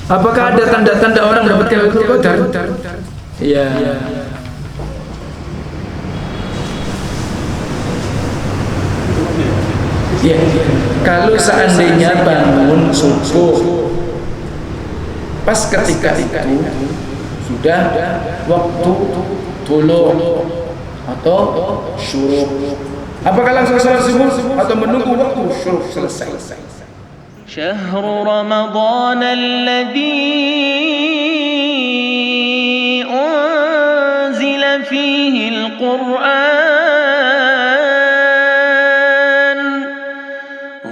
Apakah ada tanda-tanda orang mendapatkan Lailatul Qadar? Iya. Ya, kalau seandainya bangun subuh pas ketika itu sudah waktu tuluh atau syuruk, apakah langsung salat subuh atau menunggu waktu syuruk selesai? شهر رمضان الذي أنزل فيه القرآن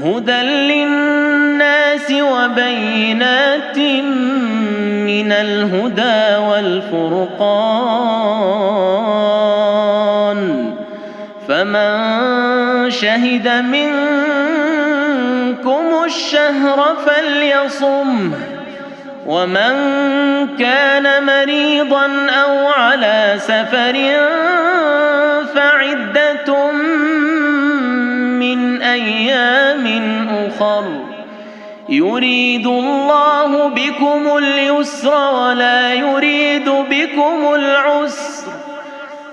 هدى للناس وبينات من الهدى والفرقان فمن شهد منكم الشهر فليصمه ومن كان مريضا أو على سفر فعدة من أيام أخر يريد الله بكم اليسر ولا يريد بكم العسر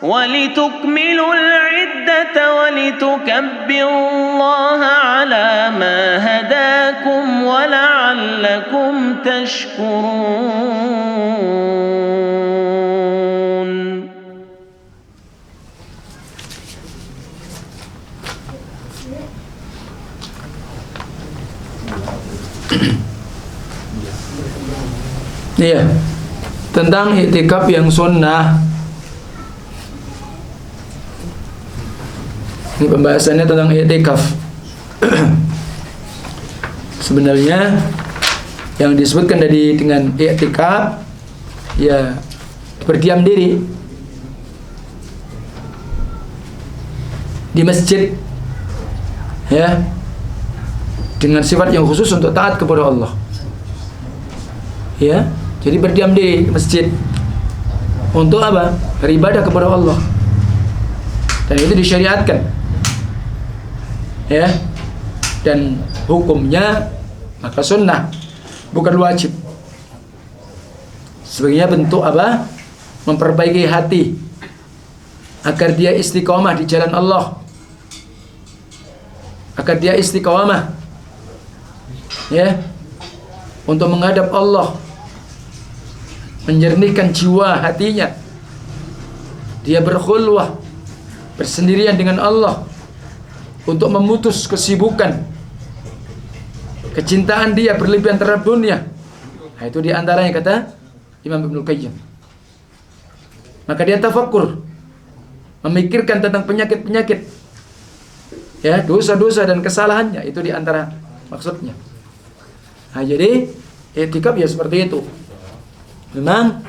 ولتكملوا العدة ولتكبروا الله على ما هداكم ولعلكم تشكرون. Iya, tentang iktikaf yang sunnah. Ini pembahasannya tentang i'tikaf. Sebenarnya yang disebutkan tadi dengan i'tikaf ya berdiam diri di masjid ya dengan sifat yang khusus untuk taat kepada Allah. Ya, jadi berdiam diri di masjid untuk apa? Beribadah kepada Allah. Dan itu disyariatkan. Ya, dan hukumnya maka sunnah, bukan wajib. Sebagai bentuk apa? Memperbaiki hati agar dia istiqomah di jalan Allah, agar dia istiqomah ya untuk menghadap Allah, menjernihkan jiwa hatinya, dia berkhulwah, bersendirian dengan Allah, untuk memutus kesibukan, kecintaan dia berlebihan terhadap dunia. Nah, itu diantaranya kata Imam Ibnul Qayyim. Maka dia tafakkur, memikirkan tentang penyakit-penyakit, ya dosa-dosa dan kesalahannya. Itu diantara maksudnya. Nah, jadi i'tikaf ya seperti itu. Memang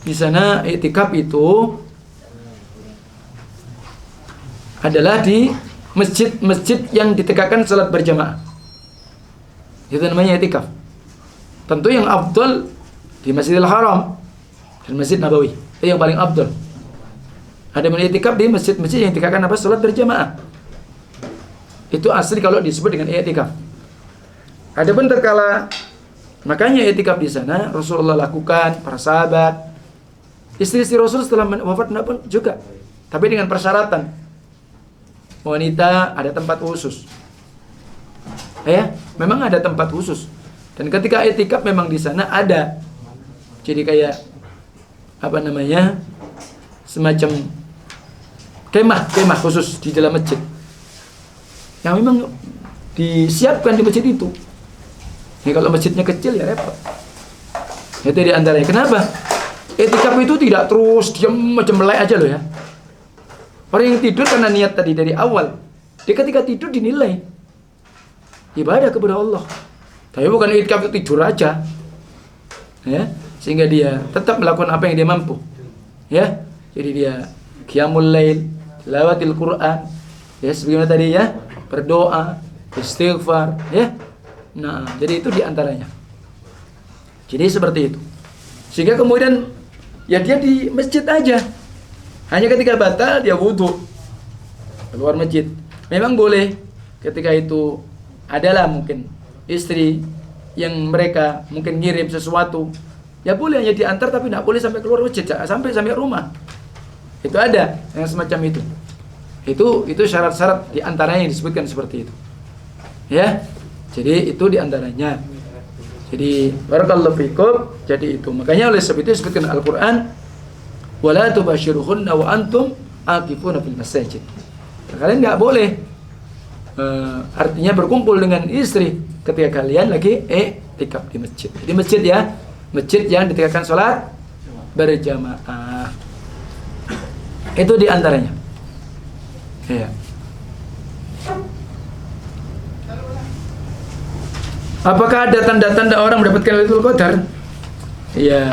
di sana i'tikaf itu adalah di masjid-masjid yang ditegakkan salat berjamaah. Itu namanya i'tikaf. Tentu yang afdal di Masjidil Haram dan Masjid Nabawi. Itu yang paling afdal. Ada i'tikaf di masjid-masjid yang ditegakkan apa? Salat berjamaah. Itu asli kalau disebut dengan i'tikaf. Adapun terkala makanya i'tikaf di sana Rasulullah lakukan, para sahabat, istri-istri Rasul setelah wafat pun juga. Tapi dengan persyaratan. Wanita ada tempat khusus. Ya, memang ada tempat khusus. Dan ketika i'tikaf memang di sana ada. Jadi kayak apa namanya? Semacam kemah khusus di dalam masjid. Yang memang disiapkan di masjid itu. Ya, kalau masjidnya kecil ya repot. Itu di antaranya. Kenapa? I'tikaf itu tidak terus diam macam melek aja loh ya. Orang yang tidur karena niat tadi dari awal, dia ketika tidur dinilai ibadah kepada Allah. Tapi bukan i'tikaf itu tidur aja, ya, sehingga dia tetap melakukan apa yang dia mampu, ya. Jadi dia qiyamul lail, tilawatil Quran, ya, sebagaimana tadi ya, berdoa, istighfar, ya. Nah, jadi itu diantaranya. Jadi seperti itu. Sehingga kemudian ya dia di masjid aja. Hanya ketika batal dia wudhu keluar masjid. Memang boleh ketika itu adalah mungkin istri yang mereka mungkin ngirim sesuatu, ya boleh hanya diantar tapi tidak boleh sampai keluar masjid, sampai rumah. Itu ada yang semacam itu. Itu syarat-syarat diantaranya yang disebutkan seperti itu. Ya, jadi itu diantaranya. Jadi barakallahu fikum. Jadi itu makanya oleh sebab itu disebutkan Al-Quran, wala tubashiruhunna wa antum aqifuna fil masajid. Kalian nggak boleh artinya berkumpul dengan istri ketika kalian lagi i'tikaf di masjid. Di masjid ya, masjid yang ditegakkan sholat berjamaah. Itu diantaranya. Ya. Apakah ada tanda-tanda orang mendapatkan Lailatul Qadar? Ya.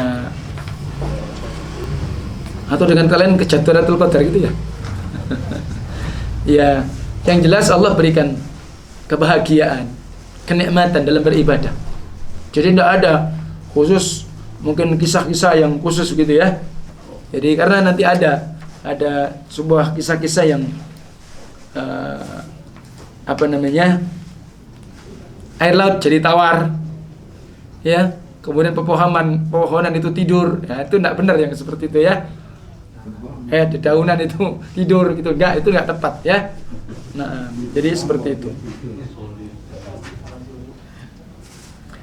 Atau dengan kalian kejatuhan Lailatul Qadar gitu ya? Ya, yang jelas Allah berikan kebahagiaan, kenikmatan dalam beribadah. Jadi tidak ada khusus mungkin kisah-kisah yang khusus gitu ya. Jadi karena nanti ada sebuah kisah-kisah yang air laut jadi tawar, ya. Kemudian pepohonan itu tidur, ya, itu tidak benar yang seperti itu ya. Dedaunan itu tidur gitu, itu nggak tepat ya. Nah, jadi seperti itu.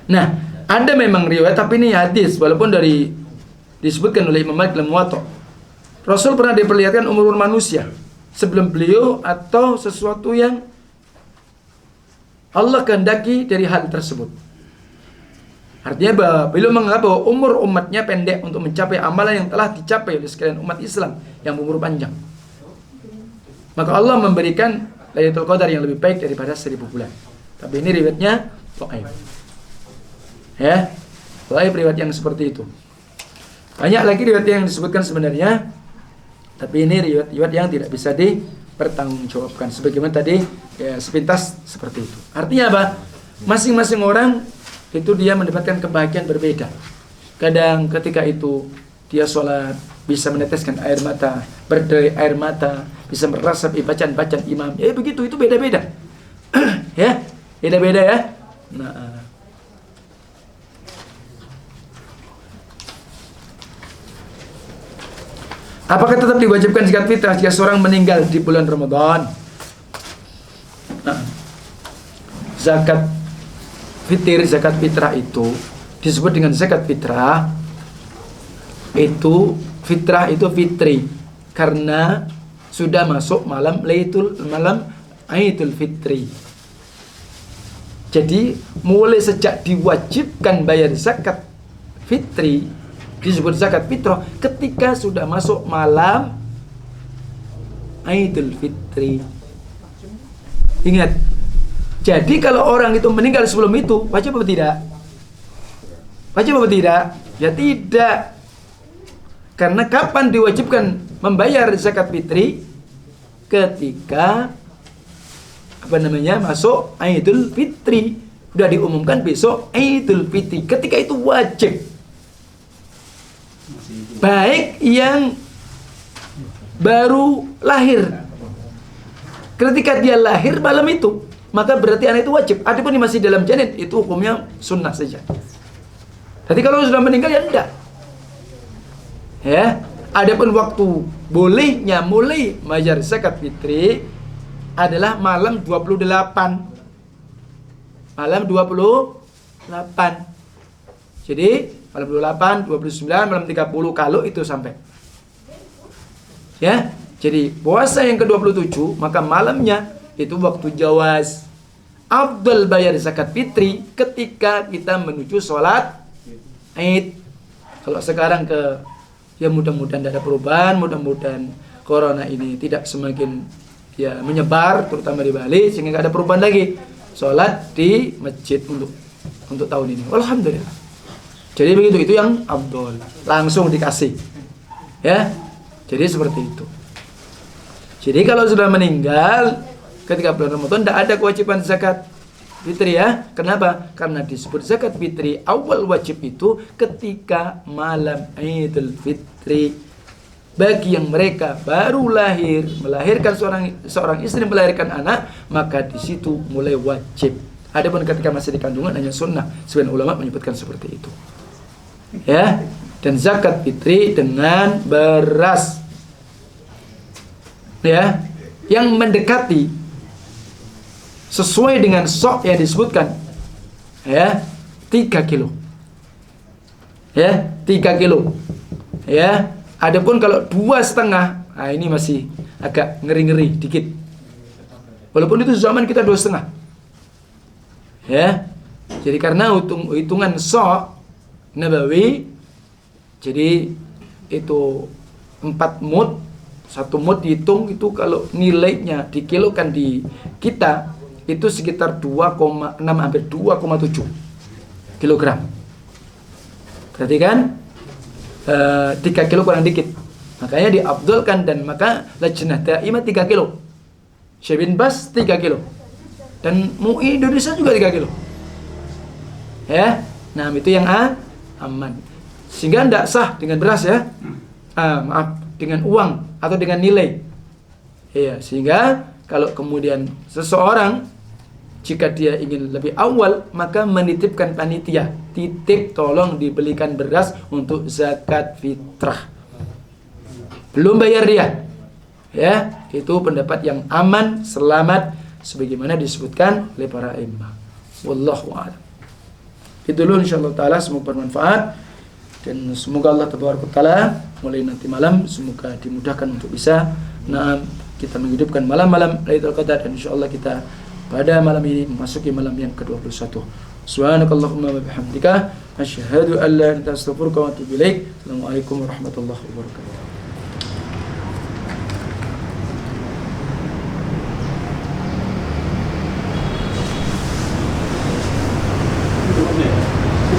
Nah, ada memang riwayat tapi ini hadis walaupun disebutkan oleh Imam Malik dalam Muwatta. Rasul pernah diperlihatkan umur manusia sebelum beliau atau sesuatu yang Allah kehendaki dari hal tersebut. Artinya bahwa beliau menganggap bahwa umur umatnya pendek untuk mencapai amalan yang telah dicapai oleh sekalian umat Islam yang berumur panjang. Maka Allah memberikan Lailatul Qadar yang lebih baik daripada 1000 bulan. Tapi ini riwayatnya dhaif. Ya, dhaif riwayat yang seperti itu. Banyak lagi riwayat yang disebutkan sebenarnya, tapi ini riwayat yang tidak bisa dipertanggungjawabkan. Sebagaimana tadi ya, sepintas seperti itu. Artinya apa? Masing-masing orang itu dia mendapatkan kebahagiaan berbeda. Kadang ketika itu dia sholat bisa meneteskan air mata, berderai air mata, bisa merasap bacaan-bacaan imam. Ya begitu, itu beda-beda. Ya, beda-beda ya. Nah, apakah tetap diwajibkan zakat fitrah jika seorang meninggal di bulan Ramadan? Nah, zakat fitrah itu disebut dengan zakat fitrah. Itu fitrah itu fitri karena sudah masuk malam Idul Fitri. Jadi mulai sejak diwajibkan bayar zakat fitri disebut zakat fitrah ketika sudah masuk malam Idul Fitri. Ingat, jadi kalau orang itu meninggal sebelum itu wajib apa tidak? Wajib apa tidak? Ya tidak. Karena kapan diwajibkan membayar zakat fitri? Ketika masuk Idul Fitri. Sudah diumumkan besok Idul Fitri. Ketika itu wajib. Baik yang baru lahir. Ketika dia lahir malam itu, maka berarti anak itu wajib. Adapun masih dalam janin, itu hukumnya sunnah saja. Jadi kalau sudah meninggal ya tidak. Ya, adapun waktu bolehnya mulai bayar zakat fitri adalah malam 28. Malam 28. Jadi malam 28, 29, malam 30 kalau itu sampai. Ya, jadi puasa yang ke-27 maka malamnya itu waktu jawaz. Afdal bayar zakat fitri ketika kita menuju sholat Id. Kalau sekarang ya mudah-mudahan tidak ada perubahan, mudah-mudahan corona ini tidak semakin ya menyebar terutama di Bali sehingga tidak ada perubahan lagi sholat di masjid untuk tahun ini. Alhamdulillah. Jadi begitu, itu yang afdal, langsung dikasih. Ya. Jadi seperti itu. Jadi kalau sudah meninggal ketika bulan Ramadan tidak ada kewajiban zakat fitri ya. Kenapa? Karena disebut zakat fitri awal wajib itu ketika malam Idul Fitri. Bagi yang mereka baru lahir, melahirkan seorang istri melahirkan anak, maka di situ mulai wajib. Adapun ketika masih di kandungan hanya sunnah. Sebagian ulama menyebutkan seperti itu. Ya, dan zakat fitri dengan beras. Ya, yang mendekati sesuai dengan sok yang disebutkan. Ya, 3 kilo. Ya, 3 kilo. Ya, adapun kalau 2,5, nah ini masih agak ngeri-ngeri dikit. Walaupun itu zaman kita 2,5. Ya, jadi karena hitungan sok Nabawi, jadi itu 4 mud, 1 mud dihitung itu kalau nilainya dikilokan di kita itu sekitar 2,6 hampir 2,7 kilogram. Berarti kan 3 kilo kurang dikit. Makanya diabdulkan, dan maka Lajnah Daimah 3 kilo. Syekh bin Bas 3 kilo. Dan MUI Indonesia juga 3 kilo. Ya. Nah, itu yang aman. Sehingga tidak sah dengan beras ya. Maaf, dengan uang atau dengan nilai. Iya, sehingga kalau kemudian seseorang jika dia ingin lebih awal, maka menitipkan panitia, titip tolong dibelikan beras untuk zakat fitrah. Belum bayar dia. Ya, itu pendapat yang aman, selamat sebagaimana disebutkan oleh para imam. Wallahu a'lam. Itu dulu insyaallah taala, semoga bermanfaat dan semoga Allah tabaraka taala mulai nanti malam semoga dimudahkan untuk bisa kita menghidupkan malam-malam Lailatul Qadar, dan insyaallah kita pada malam ini memasuki malam yang ke-21. Subhanakallahumma wa bihamdika asyhadu an la ilaha illa anta astaghfiruka wa atubu ilaik. Assalamualaikum warahmatullahi wabarakatuh.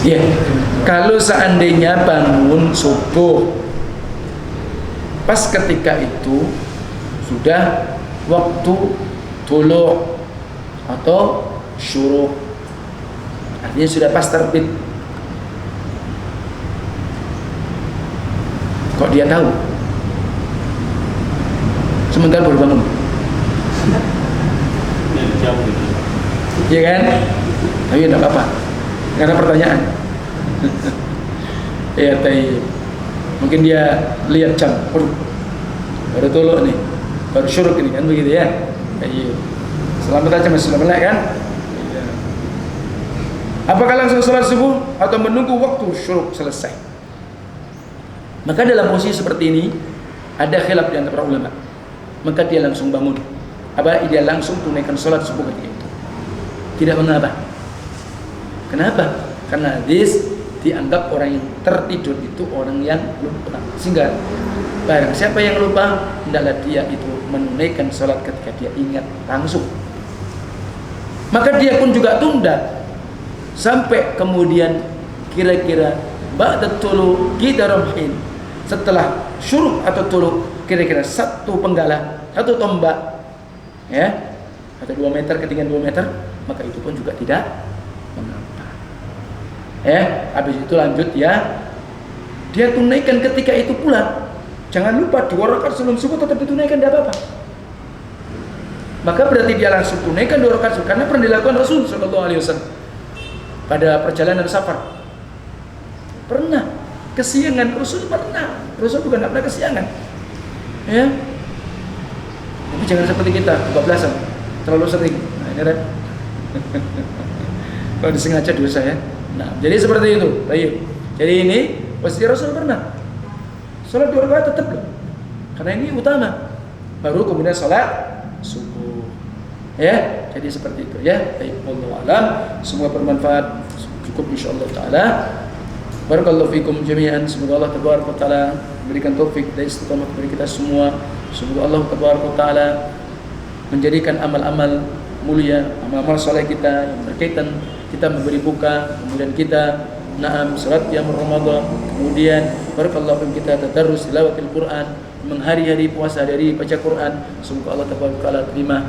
Ya, kalau seandainya bangun subuh pas ketika itu sudah waktu tulu atau syuruk, artinya sudah pas terbit, kok dia tahu? Sementara baru bangun. Iya kan? Tapi tidak apa-apa, karena pertanyaan. Ya, tapi mungkin dia lihat jam, baru tolok nih, baru syuruk ini kan, begitu ya. Iya. Selamat aja masih melek kan? Iya. Apakah langsung sholat subuh atau menunggu waktu syuruk selesai? Maka dalam posisi seperti ini ada khilaf di antara ulama. Maka dia langsung bangun. Apa dia langsung tunaikan sholat subuh ketika itu? Tidak mengapa. Kenapa? Karena hadis dianggap orang yang tertidur itu orang yang lupa. Sehingga barang siapa yang lupa, hendaklah dia itu menunaikan sholat ketika dia ingat langsung. Maka dia pun juga tunda sampai kemudian kira-kira ba'da tulu gidaromhin, setelah syuruk atau tulu kira-kira 1 penggala, 1 tombak, ya, atau 2 meter, ketinggian 2 meter, maka itu pun juga tidak mengapa. Ya, habis itu lanjut ya, dia tunaikan ketika itu pula. Jangan lupa 2 rakaat sebelum subuh tetap ditunaikan, tidak apa-apa. Maka berarti dia langsung tunaikan 2 rakaat subuh, karena pernah dilakukan Rasul Shallallahu Alaihi Wasallam pada perjalanan safar. Pernah kesiangan, Rasul pernah. Rasul bukan pernah kesiangan, ya. Tapi jangan seperti kita kebablasan, terlalu sering. Nah, ini kan kalau disengaja dosa ya. Nah, jadi seperti itu. Baik. Jadi ini posisi Rasul pernah sholat 2 rakaat tetap loh, karena ini utama. Baru kemudian sholat subuh. Ya, jadi seperti itu ya. Baik, wallahu a'lam. Semoga bermanfaat. Cukup insyaallah taala. Barakallahu fikum jami'an. Semoga Allah tabaraka taala memberikan taufik dan istiqamah kepada kita semua. Semoga Allah tabaraka taala menjadikan amal-amal mulia, amal-amal saleh kita yang berkaitan kita memberi buka, kemudian kita salat qiyam Ramadan, kemudian barakallahu fikum kita tadarrus tilawatil Quran, menghari-hari puasa dari baca Quran. Semoga Allah tabaraka taala terima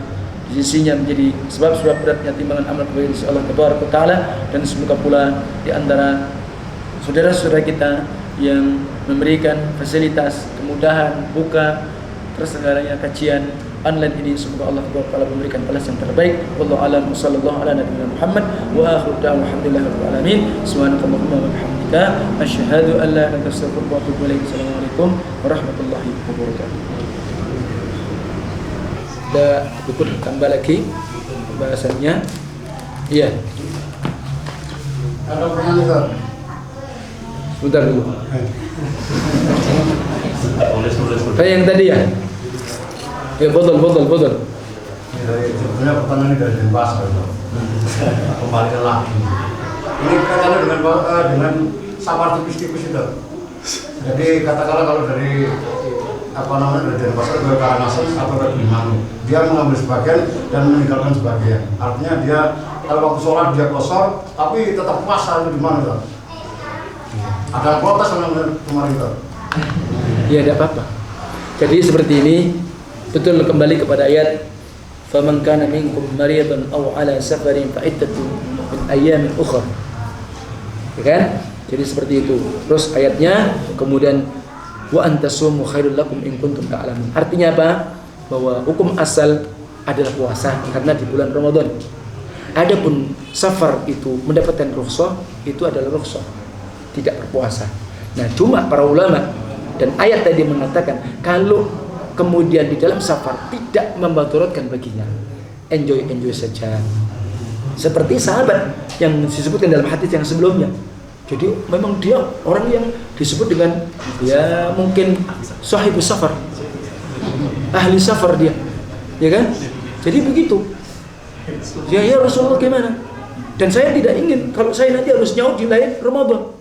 di sisinya menjadi sebab-sebab beratnya timbangan amal kebaikan insya Allah tabaraka taala. Dan semoga pula di antara saudara-saudara kita yang memberikan fasilitas kemudahan buka terselenggaranya kajian online ini. Semoga Allah Taala memberikan balas yang terbaik. Wallahu a'lam. Sallallahu ala nabiyina Muhammad wa akhiru da'wana alhamdulillahi rabbil alamin. Subhanakallahumma wa bihamdika asyhadu an la ilaha illa anta astaghfiruka wa atubu ilaik. Assalamualaikum warahmatullahi wabarakatuh. Ada ikut tambah lagi bahasannya. Iya. Ada pertanyaan. Sebentar dulu. Kayak yang tadi ya. Ya, bodol. Sebetulnya pertanyaan ini dari Denpasar. Kembali ke lagi. Ini kaitannya dengan safar tipis-tipis itu. Jadi katakanlah kalau dari dari Denpasar ke Karangasem atau ke Bintang, dia mengambil sebagian dan meninggalkan sebagian. Artinya dia kalau waktu sholat dia kosor, tapi tetap puasa itu di mana tuh? Ada protes dengan kemarin itu? Ya, tidak apa-apa. Jadi seperti ini, betul kembali kepada ayat faman kana minkum maridan aw ala safarin fa iddatun min ayyamin ukhra. Ya kan? Jadi seperti itu. Terus ayatnya kemudian wa antasumu khairul lakum in kuntum ta'lamun. Artinya apa? Bahwa hukum asal adalah puasa karena di bulan Ramadan. Adapun safar itu mendapatkan rukhsah, itu adalah rukhsah, tidak berpuasa. Nah, cuma para ulama dan ayat tadi mengatakan kalau kemudian di dalam safar tidak membatalkan baginya, enjoy saja. Seperti sahabat yang disebutkan dalam hadis yang sebelumnya. Jadi memang dia orang yang disebut dengan ya mungkin sahibus safar, ahli safar dia, ya kan? Jadi begitu. Ya Rasulullah gimana? Dan saya tidak ingin kalau saya nanti harus nyaut di lain Ramadan.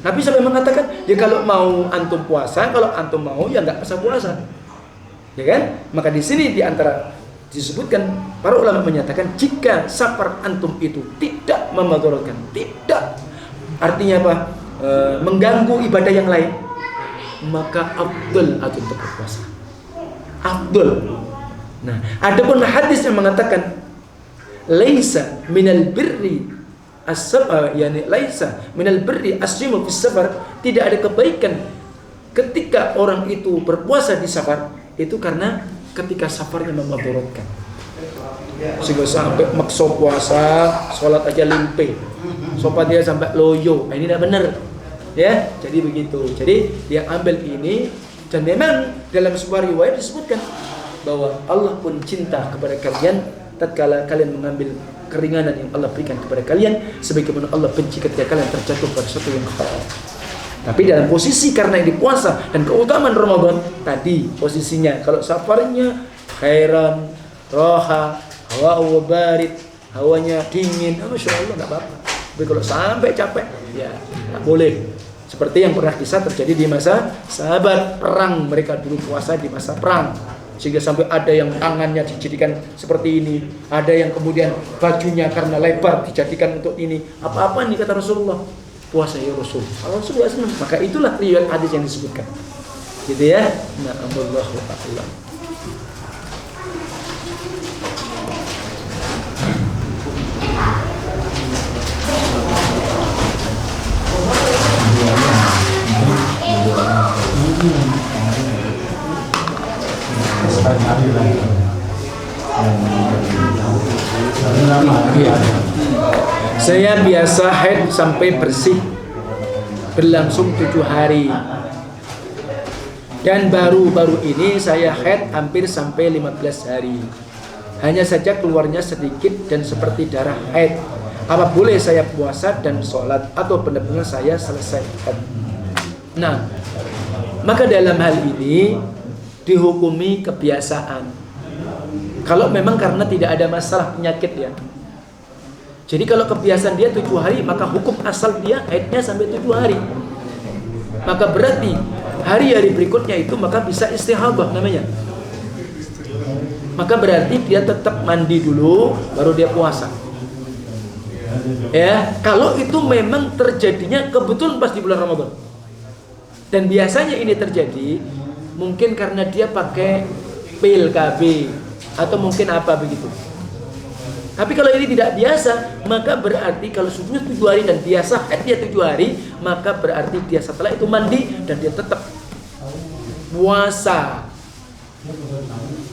Nabi sampai mengatakan, ya kalau mau antum puasa, kalau antum mau ya nggak usah puasa, ya kan? Maka di sini di antara disebutkan para ulama menyatakan jika safar antum itu tidak membatalkan, tidak, artinya apa? Mengganggu ibadah yang lain, maka afdal antum untuk berpuasa. Afdal. Nah, adapun hadis yang mengatakan laisa minal birri laisa minal birri as-simu fis safar, tidak ada kebaikan ketika orang itu berpuasa di safar, itu karena ketika safarnya memadaratkan. Sehingga sampai maksa puasa, sholat aja limpe, sopat dia sampai loyo. Nah, ini tidak benar. Ya, jadi begitu. Jadi dia ambil ini, dan memang dalam sebuah riwayat disebutkan bahwa Allah pun cinta kepada kalian tatkala kalian mengambil keringanan yang Allah berikan kepada kalian, sebagaimana Allah benci ketika kalian terjatuh pada sesuatu yang haram. Tapi dalam posisi karena ini puasa dan keutamaan Ramadan tadi posisinya, kalau safarnya khairan, roha, hawa barid, hawanya dingin, masya Allah nggak apa-apa. Tapi kalau sampai capek, ya nggak boleh. Seperti yang pernah kisah terjadi di masa sahabat perang, mereka dulu puasa di masa perang. Sehingga sampai ada yang tangannya dijadikan seperti ini, ada yang kemudian bajunya karena lebar dijadikan untuk ini. Apa-apa nih kata Rasulullah? Puasa ya Rasul. Kalau Rasulullah senang, maka itulah riwayat hadis yang disebutkan. Gitu ya. Nah, Allahu a'lam. Saya biasa haid sampai bersih berlangsung 7 hari, dan baru-baru ini saya haid hampir sampai 15 hari. Hanya saja keluarnya sedikit dan seperti darah haid. Apa boleh saya puasa dan sholat atau benar-benar saya selesaikan? Nah, maka dalam hal ini dihukumi kebiasaan. Kalau memang karena tidak ada masalah penyakit ya. Jadi kalau kebiasaan dia 7 hari, maka hukum asal dia haidnya sampai 7 hari. Maka berarti hari-hari berikutnya itu maka bisa istihadah namanya. Maka berarti dia tetap mandi dulu baru dia puasa. Ya, kalau itu memang terjadinya kebetulan pas di bulan Ramadan. Dan biasanya ini terjadi mungkin karena dia pakai pil KB atau mungkin apa begitu. Tapi kalau ini tidak biasa, maka berarti kalau sudah 7 hari dan biasa dia 7 hari, maka berarti dia setelah itu mandi dan dia tetap puasa.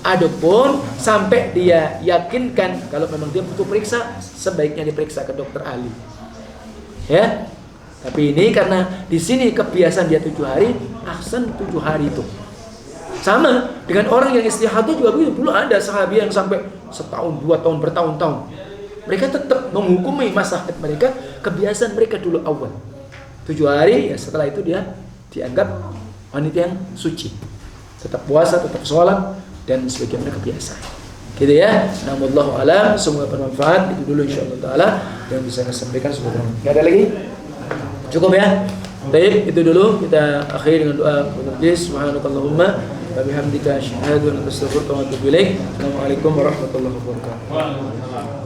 Adapun sampai dia yakinkan kalau memang dia butuh periksa, sebaiknya diperiksa ke dokter ahli. Ya. Tapi ini karena di sini kebiasaan dia 7 hari, ahsan 7 hari itu. Sama dengan orang yang istihadah juga begitu. Dulu ada sahabat yang sampai setahun, 2 tahun, bertahun-tahun. Mereka tetap menghukumi masa haid mereka, kebiasaan mereka dulu awal. 7 hari, ya setelah itu dia dianggap wanita yang suci. Tetap puasa, tetap sholat, dan sebagaimana kebiasaan. Gitu ya. Wallahu a'lam, semoga bermanfaat. Itu dulu insyaallah taala yang bisa saya sampaikan sebelumnya. Enggak ada lagi? Cukup ya? Baik, itu dulu kita akhiri dengan doa penulis. Subhanakallahumma wa bihamdika asyhadu an la ilaha illa anta astaghfiruka wa atubu ilaik. Assalamualaikum warahmatullahi wabarakatuh.